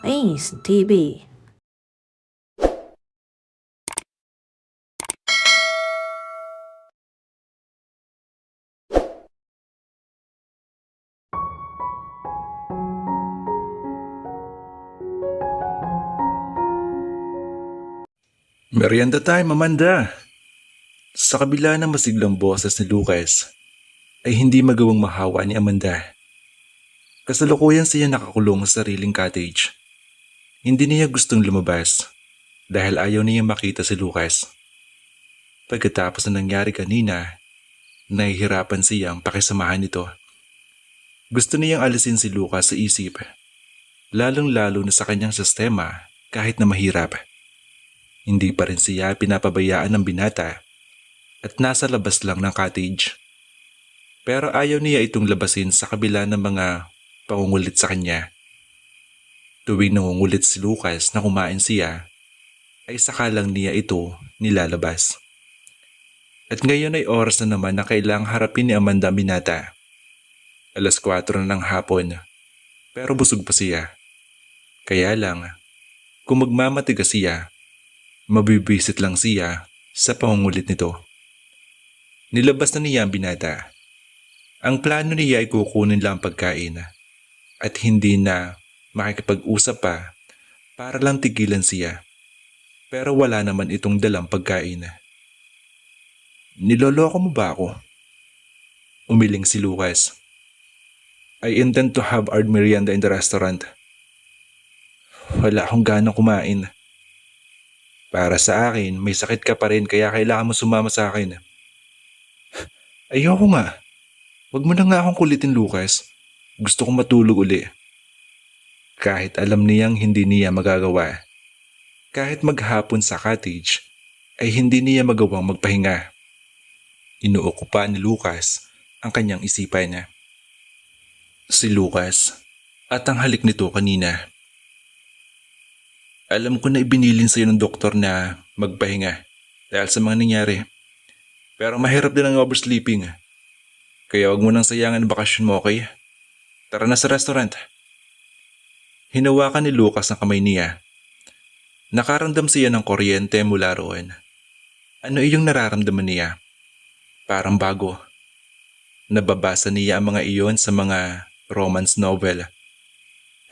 Ace TV. Merienda time, Amanda! Sa kabila ng masiglang boses ni Lucas, ay hindi magawang mahawa ni Amanda. Kasalukuyan siya nakakulong sa sariling cottage. Hindi niya gustong lumabas dahil ayaw niya makita si Lucas. Pagkatapos na nangyari kanina, nahihirapan siyang pakisamahan nito. Gusto niyang alisin si Lucas sa isip, lalong-lalo na sa kanyang sistema kahit na mahirap. Hindi pa rin siya pinapabayaan ng binata at nasa labas lang ng cottage. Pero ayaw niya itong labasin sa kabila ng mga pangungulit sa kanya. Tuwing nangungulit si Lucas na kumain siya, ay saka lang niya ito nilalabas. At ngayon ay oras na naman na kailangang harapin ni Amanda binata. 4:00 na ng hapon, pero busog pa siya. Kaya lang, kung magmamatigas siya, mabibisit lang siya sa pangungulit nito. Nilabas na niya ang binata. Ang plano niya ay kukunin lang ang pagkain at hindi na makikipag-usap pa para lang tigilan siya. Pero wala naman itong dalang pagkain. Niloloko mo ba ako? Umiling si Lucas. I intend to have our merienda in the restaurant. Wala akong ganang kumain. Para sa akin, may sakit ka pa rin kaya kailangan mo sumama sa akin. Ayoko nga. Huwag mo na nga akong kulitin, Lucas. Gusto kong matulog uli. Kahit alam niyang hindi niya magagawa. Kahit maghapon sa cottage, ay hindi niya magawang magpahinga. Inuukupa ni Lucas ang kanyang isipan niya. Si Lucas at ang halik nito kanina. Alam ko na ibinilin sa iyo ng doktor na magpahinga dahil sa mga nangyari. Pero mahirap din ang oversleeping. Kaya wag mo nang sayangan ang bakasyon mo, okay? Tara na sa restaurant. Hinawakan ni Lucas ang kamay niya. Nakaramdam siya ng kuryente mula roon. Ano iyong nararamdaman niya? Parang bago. Nababasa niya ang mga iyon sa mga romance novel.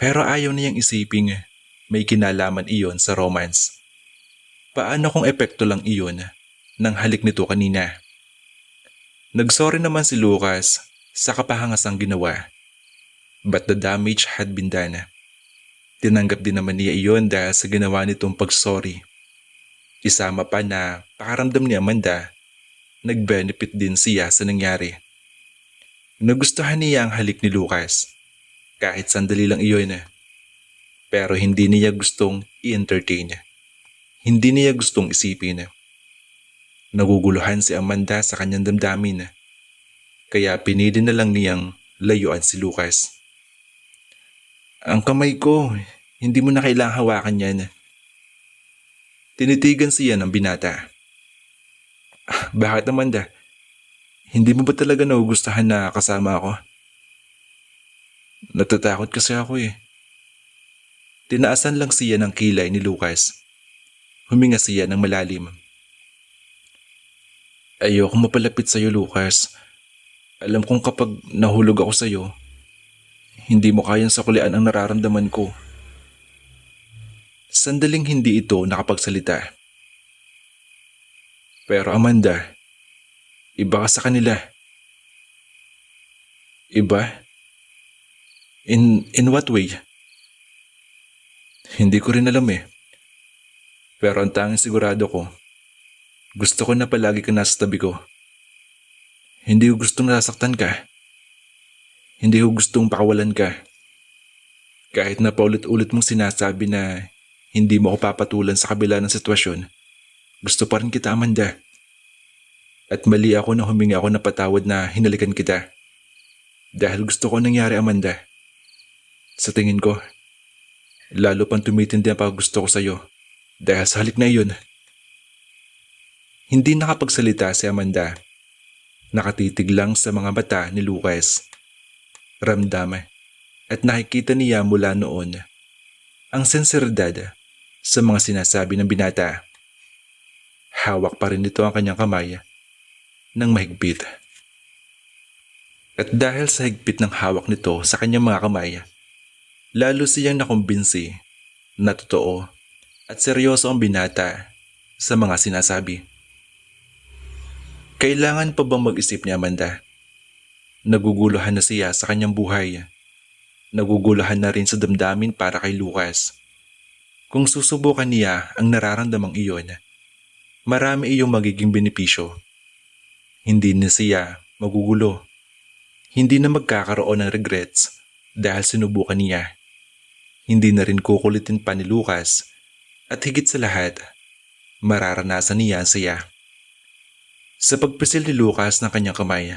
Pero ayaw niyang isiping may kinalaman iyon sa romance. Paano kung epekto lang iyon ng halik nito kanina? Nagsorry naman si Lucas sa kapahangasang ginawa. But the damage had been done. Tinanggap din naman niya iyon dahil sa ginawa nitong pagsorry. Isama pa na pakaramdam ni Amanda, nag-benefit din siya sa nangyari. Nagustuhan niya ang halik ni Lucas. Kahit sandali lang iyon. Pero hindi niya gustong i-entertain. Hindi niya gustong isipin. Naguguluhan si Amanda sa kanyang damdamin. Kaya pinili na lang niyang layuan si Lucas. Ang kamay ko, hindi mo na kailangang hawakan yan. Tinitigan siya ng binata. Bakit Amanda? Hindi mo ba talaga nagugustuhan na kasama ako? Natatakot kasi ako eh. Tinaasan lang siya ng kilay ni Lucas. Huminga siya ng malalim. Ayoko mapalapit sa'yo, Lucas. Alam kong kapag nahulog ako sa'yo, hindi mo kayang sakulian ang nararamdaman ko. Sandaling hindi ito nakapagsalita. Pero Amanda, iba ka sa kanila. Iba? In what way? Hindi ko rin alam eh. Pero ang tanging sigurado ko, gusto ko na palagi ka nasa tabi ko. Hindi ko gustong nasaktan ka. Hindi ko gustong pakawalan ka. Kahit na paulit-ulit mong sinasabi na hindi mo ako papatulan sa kabila ng sitwasyon, gusto pa rin kita, Amanda. At mali ako na humingi ako ng patawad na hinalikan kita. Dahil gusto ko nangyari, Amanda. Sa tingin ko, lalo pang tumitindi ang paggusto ko sa'yo dahil sa halik na iyon. Hindi nakapagsalita si Amanda. Nakatitig lang sa mga mata ni Lucas. Ramdam at nakikita niya mula noon ang senseridad sa mga sinasabi ng binata. Hawak pa rin nito ang kanyang kamay ng mahigpit. At dahil sa higpit ng hawak nito sa kanyang mga kamay, lalo siyang nakumbinsi na totoo at seryoso ang binata sa mga sinasabi. Kailangan pa bang mag-isip ni Amanda? Naguguluhan na siya sa kanyang buhay. Naguguluhan na rin sa damdamin para kay Lucas. Kung susubukan niya ang nararamdamang iyon, marami iyong magiging benepisyo. Hindi na siya magugulo. Hindi na magkakaroon ng regrets dahil sinubukan niya. Hindi na rin kukulitin pa ni Lucas at higit sa lahat, mararanasan niya ang saya. Sa pagpisil ni Lucas ng kanyang kamay,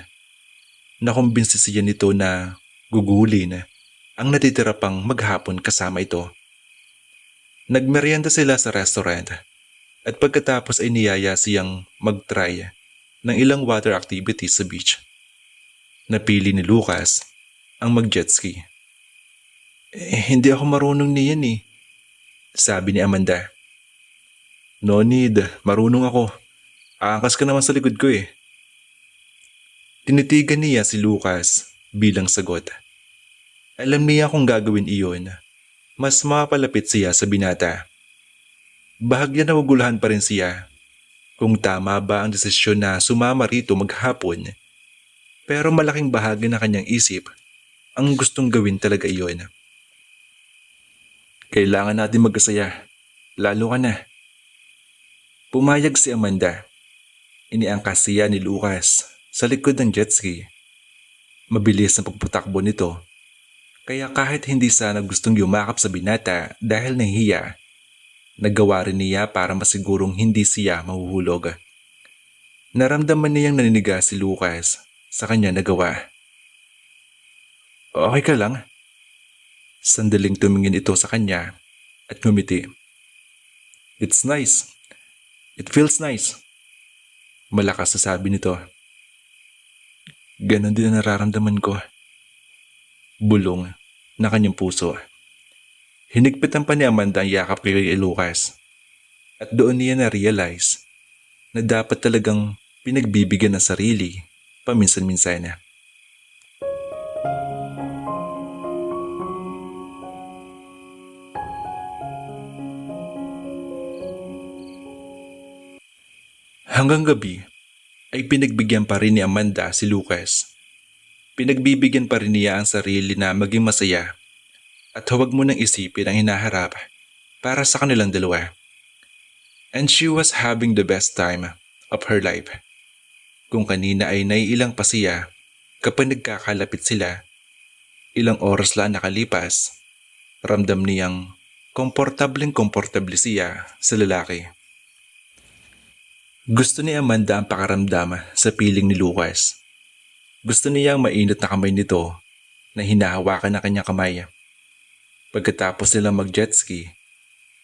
nakumbinsi siya nito na gugulin ang natitira pang maghapon kasama ito. Nagmerienda sila sa restaurant at pagkatapos ay niyaya siyang mag-try ng ilang water activities sa beach. Napili ni Lucas ang mag-jet ski. Hindi ako marunong niyan eh, sabi ni Amanda. No need, marunong ako. Aangkas ka naman sa likod ko eh. Tinitigan niya si Lucas bilang sagot. Alam niya kung gagawin iyon, mas mapalapit siya sa binata. Bahagya naguguluhan pa rin siya kung tama ba ang desisyon na sumama rito maghapon. Pero malaking bahagi ng kanyang isip ang gustong gawin talaga iyon. Kailangan natin magkasaya, lalo ka na. Pumayag si Amanda. Iniangkas siya ni Lucas sa likod ng jet ski. Mabilis ang pagpatakbo nito. Kaya kahit hindi sana gustong yumakap sa binata dahil nahihiya, nagawa rin niya para masigurong hindi siya mahuhulog. Naramdaman niyang naniniga si Lucas sa kanya nagawa. Okay ka lang? Sandaling tumingin ito sa kanya at ngumiti. It's nice. It feels nice. Malakas na sabi nito. Ganon din ang nararamdaman ko. Bulong na kanyang puso. Hinigpitan pa ni Amanda ang yakap kay Lucas. At doon niya na-realize na dapat talagang pinagbibigyan ng sarili paminsan-minsan na. Hanggang gabi ay pinagbigyan pa rin ni Amanda si Lucas. Pinagbibigyan pa rin niya ang sarili na maging masaya at huwag mo nang isipin ang hinaharap para sa kanilang dalawa. And she was having the best time of her life. Kung kanina ay naiilang pa siya kapag nagkakalapit sila, ilang oras lang nakalipas, ramdam niyang komportableng siya sa lalaki. Gusto ni Amanda ang pakaramdam sa piling ni Lucas. Gusto niyang mainit na kamay nito na hinahawakan ng kanyang kamay. Pagkatapos nilang mag-jet ski,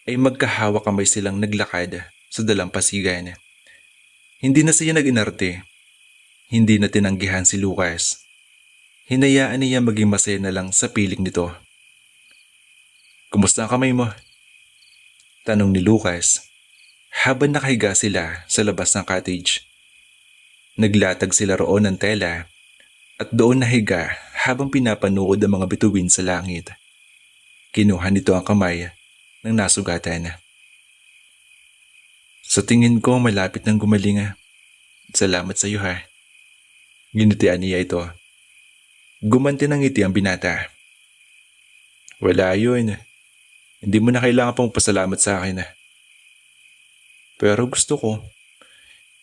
ay magkahawak kamay silang naglakad sa dalampasigan. Hindi na siya nag-inarte. Hindi na tinanggihan si Lucas. Hinayaan niya maging masaya na lang sa piling nito. Kumusta ang kamay mo? Tanong ni Lucas habang nakahiga sila sa labas ng cottage. Naglatag sila roon ng tela at doon nahiga habang pinapanood ang mga bituin sa langit. Kinuha nito ang kamay ng nasugatan. Sa tingin ko malapit nang gumaling. Salamat sa iyo ha. Ginitian niya ito. Gumanti ng ngiti ang binata. Wala yun. Hindi mo na kailangan pang pasalamat sa akin. Pero gusto ko.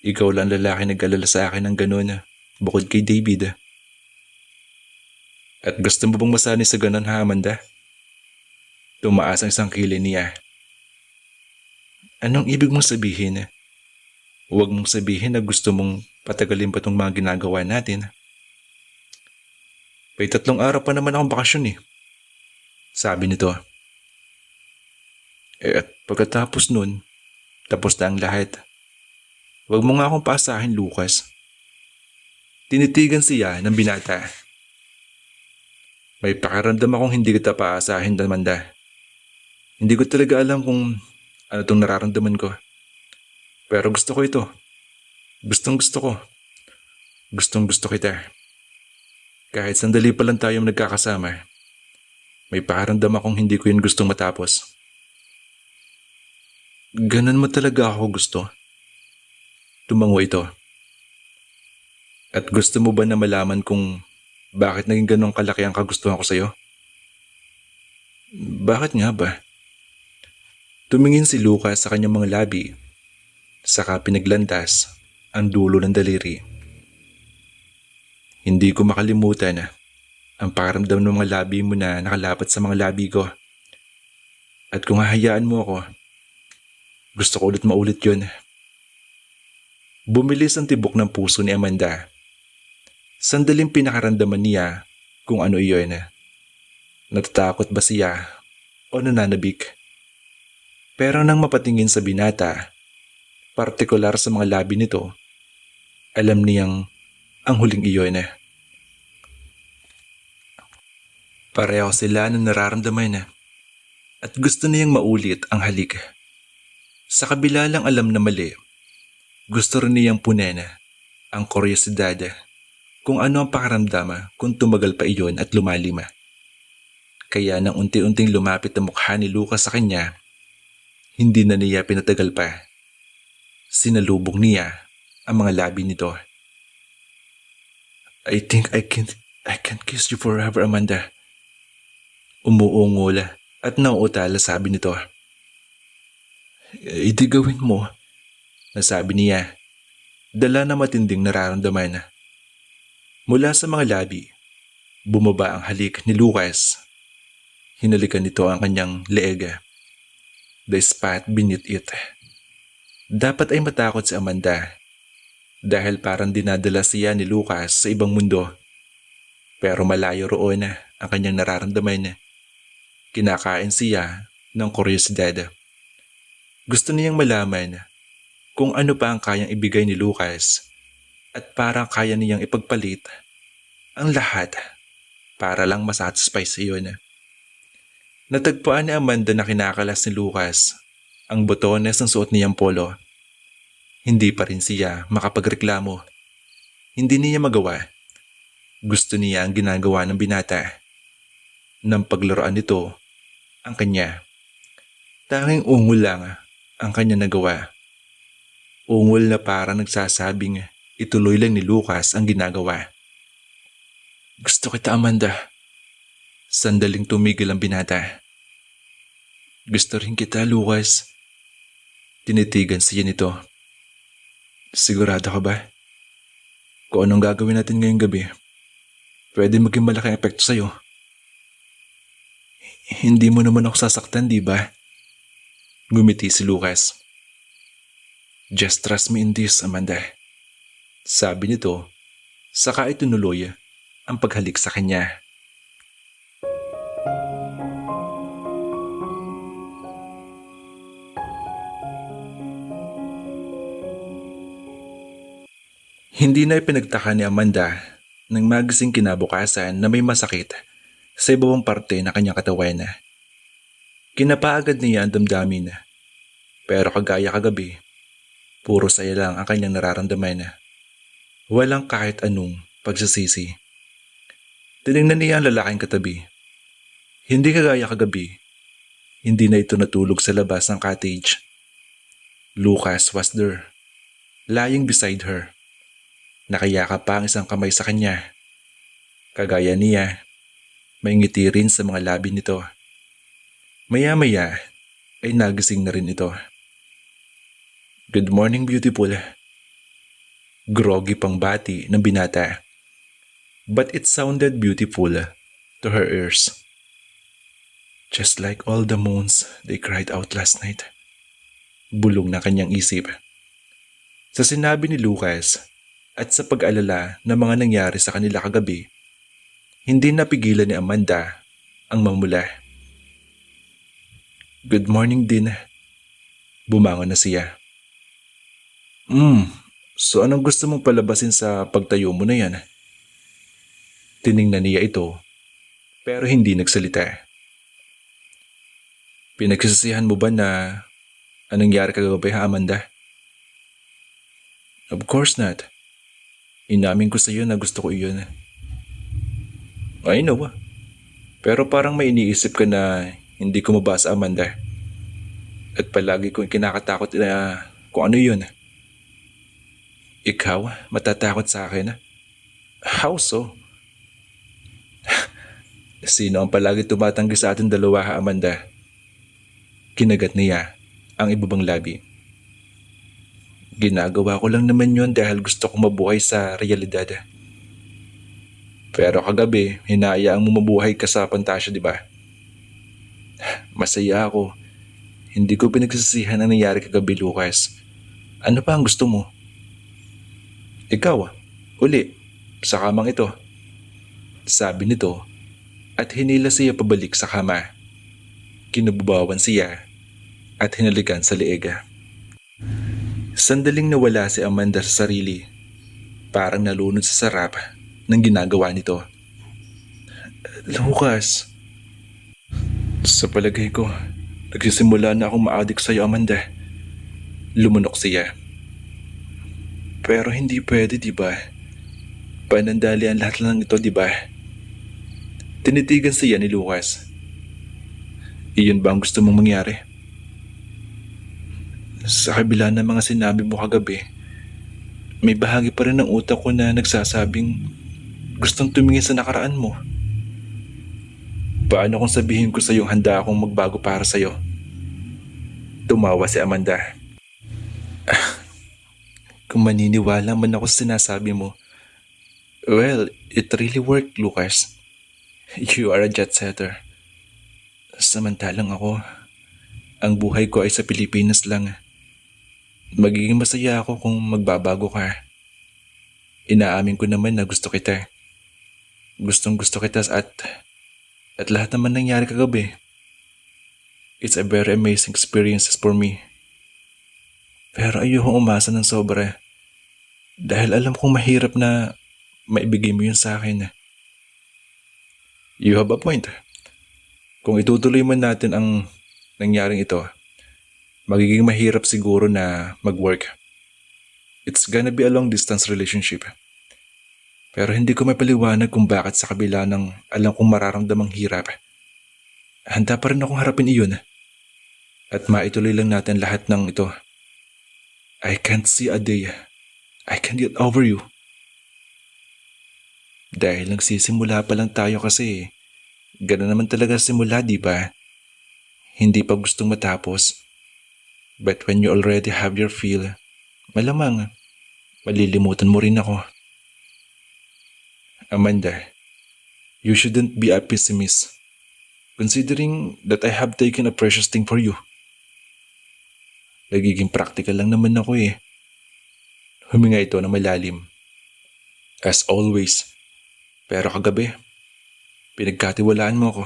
Ikaw lang lalaki nag-alala sa akin ng ganun bukod kay David. At gusto mo bang masanay sa ganun ha, Amanda? Tumaas ang isang kilay niya. Anong ibig mong sabihin? Huwag mong sabihin na gusto mong patagalin pa itong mga ginagawa natin. May 3 araw pa naman akong bakasyon eh. Sabi nito. At pagkatapos nun, tapos na ang lahat. Huwag mo nga akong paasahin, Lucas. Tinitigan siya ng binata. May pakiramdam akong hindi kita paasahin, Amanda. Hindi ko talaga alam kung ano itong nararamdaman ko. Pero gusto ko ito. Gustong gusto ko. Gustong gusto kita. Kahit sandali pa lang tayong nagkakasama, may pakiramdam akong hindi ko yun gustong matapos. Ganun mo talaga ako gusto. Tumango ito. At gusto mo ba na malaman kung bakit naging ganong kalaki ang kagustuhan ko sa'yo? Bakit nga ba? Tumingin si Lucas sa kanyang mga labi, saka pinaglandas ang dulo ng daliri. Hindi ko makalimutan ang pakiramdam ng mga labi mo na nakalapat sa mga labi ko. At kung hahayaan mo ako, gusto ko ulit maulit yun. Bumilis ang tibok ng puso ni Amanda. Sandaling pinakaramdaman niya kung ano iyon. Natatakot ba siya o nananabik? Pero nang mapatingin sa binata, partikular sa mga labi nito, alam niyang ang huling iyon. Pareho sila na nararamdaman at gusto niyang maulit ang halik. Sa kabila lang alam na mali, gusto rin niyang punen ang kuryosidad kung ano ang pakaramdam kung tumagal pa iyon at lumalim. Kaya nang unti-unting lumapit ang mukha ni Lucas sa kanya, hindi na niya pinatagal pa. Sinalubong niya ang mga labi nito. I think I can kiss you forever, Amanda. Umuungol at nauutala sabi nito. Hindi gawin mo, nasabi niya. Dala na matinding nararamdaman. Mula sa mga labi, bumaba ang halik ni Lucas. Hinalikan nito ang kanyang leeg. The spot beneath it. Dapat ay matakot si Amanda dahil parang dinadala siya ni Lucas sa ibang mundo. Pero malayo roon ang kanyang nararamdaman. Kinakain siya ng kuryosidad. Gusto niyang malaman kung ano pa ang kayang ibigay ni Lucas at parang kaya niyang ipagpalit ang lahat para lang masatisfy sa iyon. Natagpuan ni Amanda na kinakalas ni Lucas ang botones ng suot niyang polo. Hindi pa rin siya makapagreklamo. Hindi niya magawa. Gusto niya ang ginagawa ng binata. Nang paglaruan nito ang kanya. Tanging ungol lang ang kanya nagawa. Ungol na parang nagsasabing ituloy lang ni Lucas ang ginagawa. Gusto kita, Amanda. Sandaling tumigil ang binata. Gusto rin kita, Lucas. Tinitigan siya nito. Sigurado ka ba? Kung anong gagawin natin ngayong gabi, pwede maging malaking epekto sa'yo. Hindi mo naman ako sasaktan, di ba? Ngumiti si Lucas. Just trust me in this, Amanda. Sabi nito, saka itinuloy ang paghalik sa kanya. Hindi na ipinagtaka ni Amanda nang magising kinabukasan na may masakit sa ibang parte na kanyang katawan. Kinapa agad niya ang damdamin, pero kagaya kagabi, puro saya lang ang kanyang nararamdaman. Walang kahit anong pagsasisi. Tinignan niya ang lalaking katabi. Hindi kagaya kagabi, hindi na ito natulog sa labas ng cottage. Lucas was there, lying beside her. Nakayakap pa ang isang kamay sa kanya. Kagaya niya, may ngiti rin sa mga labi nito. Maya-maya ay nagising na rin ito. Good morning, beautiful. Groggy pang bati ng binata. But it sounded beautiful to her ears. Just like all the moons they cried out last night. Bulong na kanyang isip. Sa sinabi ni Lucas at sa pag-alala ng mga nangyari sa kanila kagabi, hindi napigilan ni Amanda ang mamula. Good morning din. Bumangon na siya. So anong gusto mong palabasin sa pagtayo mo na yan? Tiningnan niya ito, pero hindi nagsalita. Pinagsisisihan mo ba na anong nangyari kagabi ha, Amanda? Of course not. Inamin ko sa iyo na gusto ko iyon. I know. Pero parang may iniisip ka na hindi ko mabasa, Amanda. At palagi kong kinakatakot na kung ano yun. Ikaw, matatakot sa akin? How so? Sino ang palagi tumatanggi sa ating dalawa ha, Amanda? Kinagat niya ang ibabang labi. Ginagawa ko lang naman yun dahil gusto kong mabuhay sa realidad. Pero kagabi, hinaayaan mo mabuhay ka sa pantasya, di ba? Masaya ako. Hindi ko pinagsisihan ang nangyari kagabi, Lucas. Ano pa ang gusto mo? Ikaw, uli, sa kamang ito. Sabi nito at hinila siya pabalik sa kama. Kinububawan siya at hinalikan sa leeg. Sandaling nawala si Amanda sa sarili. Parang nalunod sa sarap ng ginagawa nito. Lucas, sa palagay ko, nagsisimula na akong ma-addict sa'yo, Amanda. Lumunok siya. Pero hindi pwede, di ba? Panandali ang lahat lang ito, di ba? Tinitigan siya ni Lucas. Iyon ba ang gusto mong mangyari? Sa kabila ng mga sinabi mo kagabi, may bahagi pa rin ng utak ko na nagsasabing gustong tumingin sa nakaraan mo. Paano kung sabihin ko sa iyong handa akong magbago para sa iyo? Tumawa si Amanda. Kung maniniwala man ako sa sinasabi mo, well, it really worked, Lucas. You are a jet setter. Samantalang ako, ang buhay ko ay sa Pilipinas lang. Magiging masaya ako kung magbabago ka. Inaamin ko naman na gusto kita. Gustong gusto kita at lahat naman nangyari kagabi. It's a very amazing experiences for me. Pero ayokong umasa ng sobra. Dahil alam kong mahirap na maibigay mo yun sa akin. You have a point. Kung itutuloy man natin ang nangyaring ito, magiging mahirap siguro na mag-work. It's gonna be a long distance relationship. Pero hindi ko mapaliwanag kung bakit sa kabila ng alam kong mararamdamang hirap. Handa pa rin akong harapin iyon. At maituloy lang natin lahat ng ito. I can't see a day. I can't get over you. Dahil nagsisimula pa lang tayo kasi. Ganun naman talaga simula, di ba? Hindi pa gustong matapos. But when you already have your feel, malamang, malilimutan mo rin ako. Amanda, you shouldn't be a pessimist, considering that I have taken a precious thing for you. Nagiging practical lang naman ako eh. Huminga ito na malalim. As always. Pero kagabi, pinagkatiwalaan mo ako.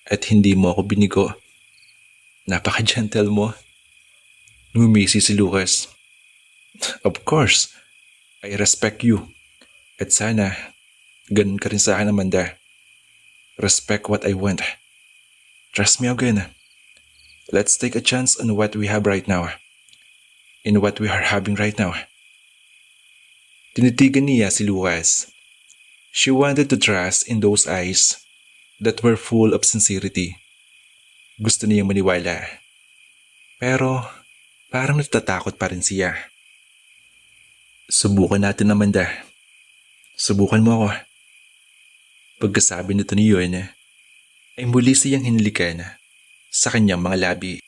At hindi mo ako binigo. Napaka-gentle mo. Ngumisi si Lucas. Of course, I respect you. At sana, ganun ka rin sa akin, Amanda. Respect what I want. Trust me again. Let's take a chance on what we have right now. In what we are having right now. Tinitigan niya si Lucas. She wanted to trust in those eyes that were full of sincerity. Gusto niyang maniwala. Pero parang natatakot pa rin siya. Subukan natin, Amanda. Subukan mo ako. Pagkasabi nito ni Yon, ay muli siyang hinilikan sa kanyang mga labi.